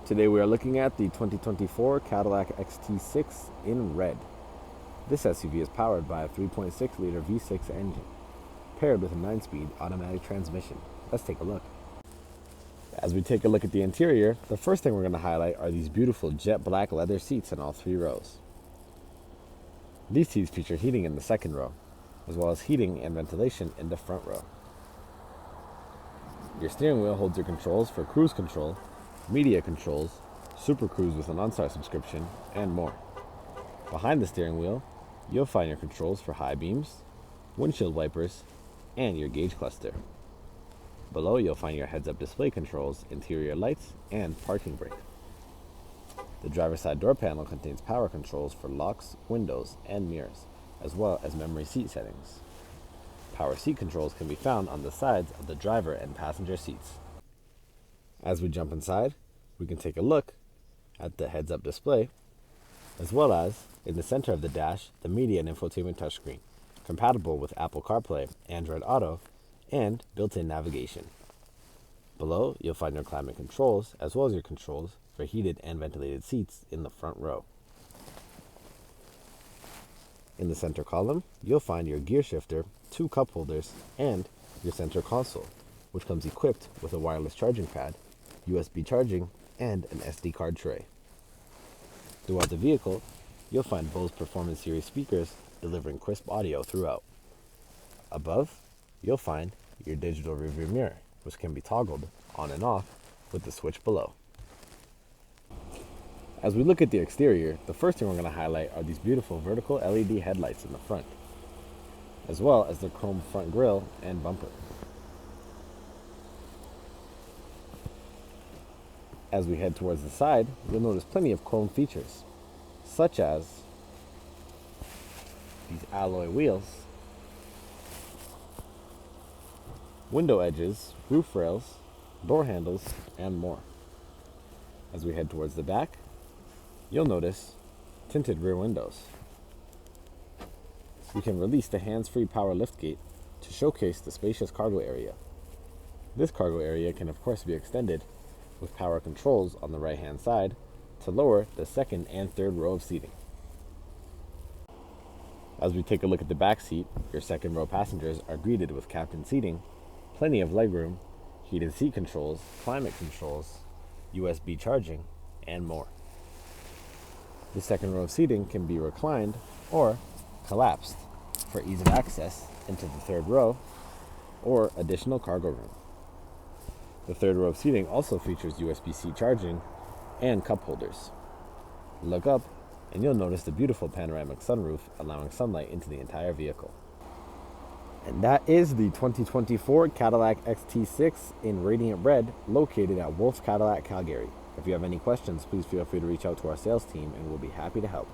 Today we are looking at the 2024 Cadillac XT6 in red. This SUV is powered by a 3.6-liter V6 engine, paired with a 9-speed automatic transmission. Let's take a look. As we take a look at the interior, the first thing we're going to highlight are these beautiful jet black leather seats in all 3 rows. These seats feature heating in the second row, as well as heating and ventilation in the front row. Your steering wheel holds your controls for cruise control, media controls, Super Cruise with an OnStar subscription, and more. Behind the steering wheel, you'll find your controls for high beams, windshield wipers, and your gauge cluster. Below, you'll find your heads-up display controls, interior lights, and parking brake. The driver's side door panel contains power controls for locks, windows, and mirrors, as well as memory seat settings. Power seat controls can be found on the sides of the driver and passenger seats. As we jump inside, we can take a look at the heads-up display, as well as, in the center of the dash, the media and infotainment touchscreen, compatible with Apple CarPlay, Android Auto, and built-in navigation. Below, you'll find your climate controls, as well as your controls for heated and ventilated seats in the front row. In the center column, you'll find your gear shifter, 2 cup holders, and your center console, which comes equipped with a wireless charging pad, USB charging, and an SD card tray. Throughout the vehicle, you'll find Bose Performance Series speakers delivering crisp audio throughout. Above, you'll find your digital rearview mirror, which can be toggled on and off with the switch below. As we look at the exterior, the first thing we're going to highlight are these beautiful vertical LED headlights in the front, as well as the chrome front grille and bumper. As we head towards the side, you'll notice plenty of chrome features, such as these alloy wheels, window edges, roof rails, door handles, and more. As we head towards the back, you'll notice tinted rear windows. We can release the hands-free power liftgate to showcase the spacious cargo area. This cargo area can of course be extended with power controls on the right-hand side to lower the second and third row of seating. As we take a look at the back seat, your second row passengers are greeted with captain seating, plenty of legroom, heated seat controls, climate controls, USB charging, and more. The second row of seating can be reclined or collapsed for ease of access into the third row or additional cargo room. The third row of seating also features USB-C charging and cup holders. Look up and you'll notice the beautiful panoramic sunroof allowing sunlight into the entire vehicle. And that is the 2024 Cadillac XT6 in radiant red, located at Wolfe Cadillac, Calgary. If you have any questions, please feel free to reach out to our sales team and we'll be happy to help.